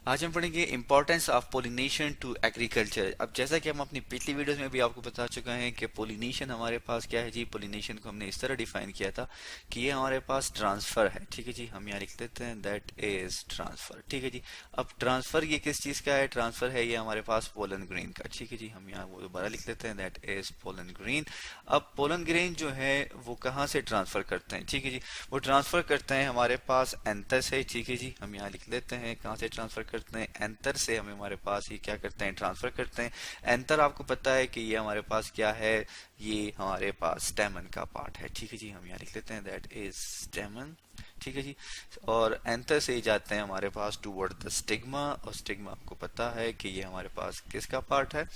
आज हम पढ़ेंगे importance of pollination to agriculture. अब जैसा कि हम अपनी पिछली वीडियोस में भी आपको बता चुके हैं कि पोलिनेशन हमारे पास क्या है जी। पोलिनेशन को हमने इस तरह डिफाइन किया था कि ये हमारे पास ट्रांसफर है। ठीक है जी, हम यहाँ लिख लेते हैं दैट इज ट्रांसफर। ठीक है जी, अब ट्रांसफर ये किस चीज का है? ट्रांसफर है ये हमारे पास पोलन ग्रेन का। ठीक है जी, हम यहाँ वो दोबारा लिख लेते हैं दैट इज पोलन ग्रेन। अब पोलन ग्रेन जो है वो कहाँ से ट्रांसफर करते हैं? ठीक है जी, वो ट्रांसफर करते हैं हमारे पास एंथर से। ठीक है जी, हम यहाँ लिख लेते हैं कहाँ से ट्रांसफर करते हैं, एंथर से हमें हमारे पास ये क्या करते हैं, ट्रांसफर करते हैं। एंथर आपको पता है कि ये हमारे पास क्या है, ये हमारे पास स्टेमन का पार्ट है। ठीक है जी, हम यहाँ लिख लेते हैं दैट इज स्टेमन। ठीक है जी, और एंथर से ही जाते हैं हमारे पास टूवर्ड द स्टिग्मा, और स्टिग्मा आपको पता है कि ये हमारे पास किसका पार्ट है?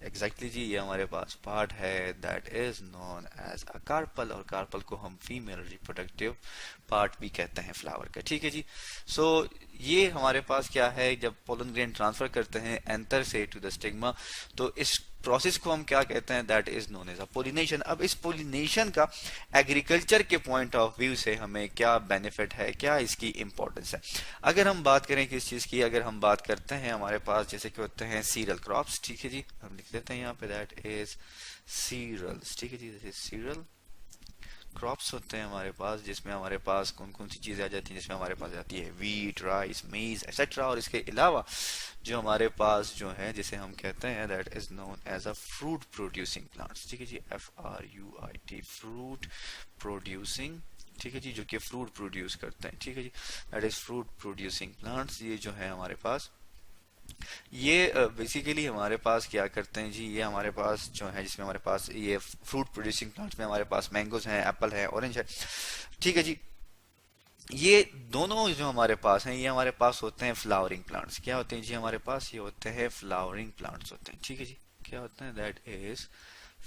एग्जैक्टली जी, ये हमारे पास पार्ट है that is known as a carpel, और कार्पल को हम फीमेल रिप्रोडक्टिव पार्ट भी कहते हैं फ्लावर का। ठीक है जी, सो ये हमारे पास क्या है, जब पोलन ग्रेन ट्रांसफर करते हैं एंथर से टू द स्टिग्मा, तो इस प्रोसेस को हम क्या कहते हैं? That is known as a pollination. अब इस पोलिनेशन का एग्रीकल्चर के पॉइंट ऑफ व्यू से हमें क्या बेनिफिट है, क्या इसकी इंपॉर्टेंस है? अगर हम बात करें किस चीज की, अगर हम बात करते हैं हमारे पास जैसे कि होते हैं सीरियल क्रॉप्स। ठीक है जी, हम लिख देते हैं यहाँ पे दैट इज सीरियल्स। ठीक है ji, this is cereal crops होते हैं हमारे पास, जिसमें हमारे पास कौन कौन सी चीजें आ जाती हैं, जिसमें हमारे पास आती है वीट, राइस, मेज एक्सेट्रा। और इसके अलावा जो हमारे पास जो है, जिसे हम कहते हैं that is known as a fruit producing plants. ठीक है जी, FRUIT, फ्रूट प्रोड्यूसिंग। ठीक है जी, जो कि फ्रूट प्रोड्यूस करते हैं। ठीक है जी, that is fruit producing plants. ये जो है हमारे पास, ये बेसिकली हमारे पास क्या करते हैं जी, ये हमारे पास जो है, जिसमें हमारे पास ये फ्रूट प्रोड्यूसिंग प्लांट्स में हमारे पास मैंगोज हैं, एप्पल है, ऑरेंज है। ठीक है जी, ये दोनों जो हमारे पास हैं, ये हमारे पास होते हैं फ्लावरिंग प्लांट्स। क्या होते हैं जी हमारे पास? ये होते हैं फ्लावरिंग प्लांट्स होते हैं। ठीक है जी, क्या होते हैं? That is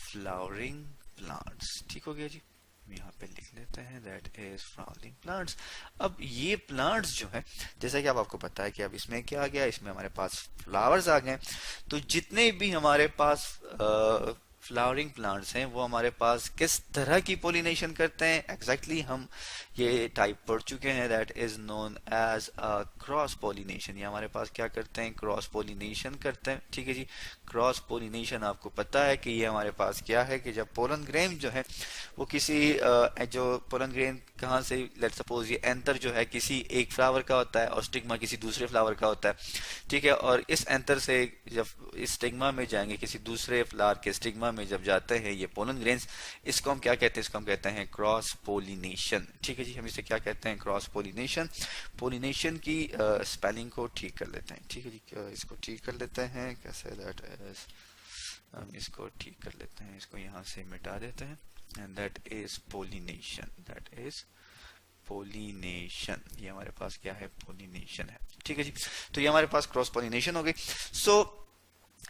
flowering plants. ठीक हो गया जी, यहाँ पे लिख लेते हैं दैट इज फ्लावरिंग प्लांट्स। अब ये प्लांट्स जो है, जैसा कि अब आपको पता है कि अब इसमें क्या आ गया, इसमें हमारे पास फ्लावर्स आ गए। तो जितने भी हमारे पास फ्लावरिंग प्लांट्स हैं, वो हमारे पास किस तरह की पोलिनेशन करते हैं? एग्जैक्टली हम ये टाइप पढ़ चुके हैं, that is known as a cross pollination. ये हमारे पास क्या करते हैं? क्रॉस पोलिनेशन करते हैं। ठीक है जी, क्रॉस पोलिनेशन आपको पता है कि ये हमारे पास क्या है, कि जब पोलन ग्रेन जो है वो किसी जो पोलन ग्रेन कहाँ से, लेट सपोज ये एंथर जो है किसी एक फ्लावर का होता है और स्टिग्मा किसी दूसरे फ्लावर का होता है। ठीक है, और इस एंथर से जब इस स्टिग्मा में जाएंगे, किसी दूसरे फ्लावर के स्टिग्मा में जब जाते हैं ये पोलन ग्रेन्स, इसको हम क्या कहते हैं? इसको हम कहते हैं क्रॉस पोलिनेशन। ठीक है जी, हम इसे क्या कहते हैं? Cross pollination. पोलिनेशन की स्पेलिंग को ठीक कर लेते हैं। ठीक है जी, इसको ठीक कर लेते हैं कैसे? दैट इज, हम इसको ठीक कर लेते हैं, इसको यहाँ से मिटा देते हैं, and that is pollination. That is pollination, ये हमारे पास क्या है? पोलिनेशन है। ठीक है जी, तो ये हमारे पास क्रॉस पोलिनेशन हो गई। सो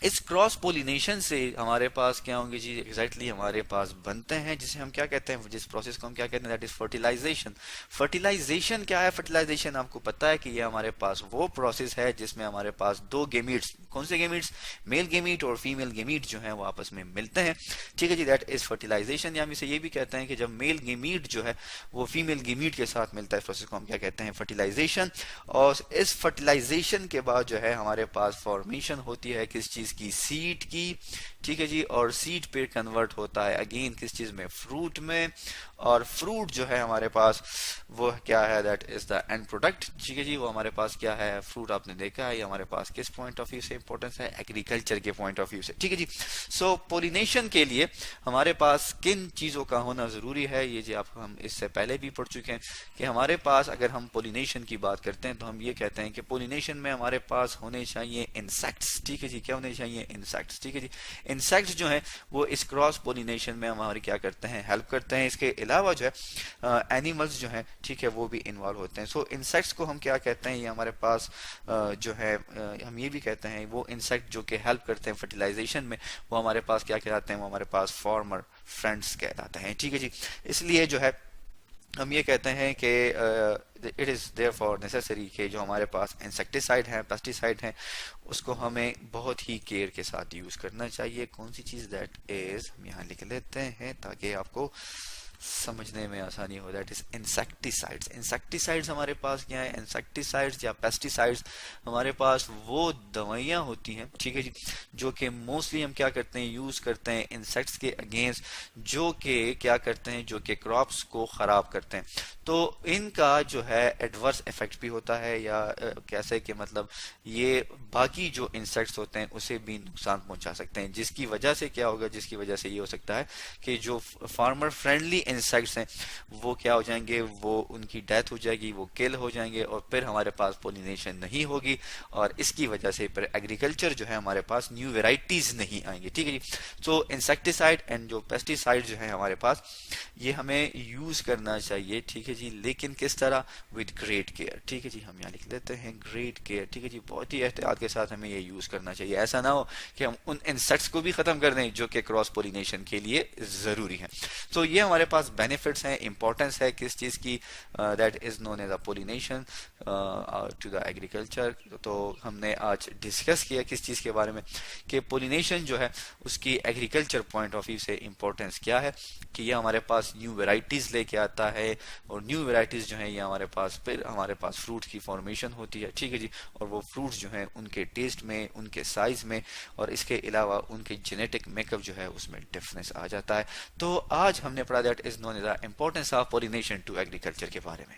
इस क्रॉस पोलिनेशन से हमारे पास क्या होंगे जी? एग्जैक्टली हमारे पास बनते हैं, जिसे हम क्या कहते हैं, जिस प्रोसेस को हम क्या कहते हैं? That is fertilisation. फर्टिलाइजेशन क्या है? फर्टिलाइजेशन आपको पता है कि ये हमारे पास वो प्रोसेस है जिसमें हमारे पास दो गेमीट्स, कौन से गेमीट्स? मेल गेमीट और फीमेल गेमीट जो है वो आपस में मिलते हैं। ठीक है जी, दैट इज फर्टिलाइजेशन। या हम इसे ये भी कहते हैं कि जब मेल गेमीट जो है वो फीमेल गेमीट के साथ मिलता है, इस प्रोसेस को हम क्या कहते हैं? फर्टिलाइजेशन। और इस फर्टिलाइजेशन के बाद जो है हमारे पास फॉर्मेशन होती है किस चीज की? सीड की। ठीक है जी, और सीड पे कन्वर्ट होता है अगेन किस चीज में? फ्रूट में। और फ्रूट जो है हमारे पास वो क्या है? That is the end product. ठीक है जी, वो हमारे पास क्या है? फ्रूट आपने देखा है, ये हमारे पास किस पॉइंट ऑफ व्यू से इंपॉर्टेंस है? एग्रीकल्चर के पॉइंट ऑफ व्यू से। ठीक है जी, सो पोलिनेशन के लिए हमारे पास किन चीजों का होना जरूरी है, ये जी आप हम इससे पहले भी पढ़ चुके हैं कि हमारे पास अगर हम पोलिनेशन की बात करते हैं तो हम ये कहते हैं कि पोलिनेशन में हमारे पास होने चाहिए इंसेक्ट्स। ठीक है जी, क्या होने चाहिए? इंसेक्ट्स। ठीक है जी, इंसेक्ट्स जो है वो इस क्रॉस पोलिनेशन में हमारी क्या करते हैं? हेल्प करते हैं। इसके अलावा जो है एनिमल्स जो है, ठीक है, वो भी इन्वॉल्व होते हैं। सो इंसेक्ट्स को हम क्या कहते हैं? ये हमारे पास जो है हम ये भी कहते हैं वो इंसेक्ट जो कि हेल्प करते हैं फर्टिलाइजेशन में, वो हमारे पास क्या कहलाते हैं? वो हमारे पास फार्मर फ्रेंड्स कहलाते हैं। ठीक है जी, इसलिए जो है हम ये कहते हैं कि इट इज़ देयरफॉर नेसेसरी कि जो हमारे पास इंसेक्टिसाइड है, पेस्टिसाइड हैं, उसको हमें बहुत ही केयर के साथ यूज़ करना चाहिए। कौन सी चीज़? दैट इज़, हम यहाँ लिख लेते हैं ताकि आपको समझने में आसानी हो, दैट इज इंसेक्टिसाइड्स। इंसेक्टिसाइड्स हमारे पास क्या है? इंसेक्टिसाइड्स या पेस्टिसाइड्स हमारे पास वो दवाइयाँ होती हैं, ठीक है जी, जो कि मोस्टली हम क्या करते हैं, यूज करते हैं इंसेक्ट्स के अगेंस्ट, जो कि क्या करते हैं, जो कि क्रॉप्स को खराब करते हैं। तो इनका जो है एडवर्स इफेक्ट भी होता है, या कैसे कि मतलब ये बाकी जो इंसेक्ट्स होते हैं उसे भी नुकसान पहुंचा सकते हैं, जिसकी वजह से क्या होगा, जिसकी वजह से ये हो सकता है कि जो फार्मर फ्रेंडली इंसेक्ट्स हैं वो क्या हो जाएंगे, वो उनकी डेथ हो जाएगी, वो किल हो जाएंगे, और फिर हमारे पास पोलिनेशन नहीं होगी, और इसकी वजह से फिर एग्रीकल्चर जो है हमारे पास न्यू वेराइटीज नहीं आएंगी, ठीक है जी। तो इंसेक्टिसाइड एंड जो पेस्टिसाइड जो है हमारे पास, ये हमें यूज करना चाहिए, ठीक है जी, लेकिन किस तरह? विद ग्रेट केयर, ठीक है जी। हम यहाँ लिख लेते हैं ग्रेट केयर, ठीक है जी, बहुत ही एहतियात के साथ हमें ये यूज करना चाहिए। ऐसा ना हो कि हम उन इंसेक्ट्स को भी खत्म कर दें जो कि क्रॉस पोलिनेशन के लिए जरूरी है। तो ये हमारे पास बेनिफिट्स हैं, इंपॉर्टेंस है किस चीज की, that is known as a pollination to the agriculture. तो हमने आज डिस्कस किया किस चीज के बारे में, कि पोलिनेशन जो है उसकी एग्रीकल्चर पॉइंट ऑफ व्यू से इंपॉर्टेंस क्या है, कि ये हमारे पास न्यू वेराइटीज लेके आता है, और न्यू वेराइटीज जो है ये हमारे पास फिर हमारे पास फ्रूट की फॉर्मेशन होती है, ठीक है जी, और वो फ्रूट्स जो है उनके टेस्ट में, उनके साइज में, और इसके अलावा उनके जेनेटिक मेकअप जो है उसमें डिफरेंस आ जाता है। तो आज हमने पढ़ा that is known as the importance of pollination to agriculture के बारे में।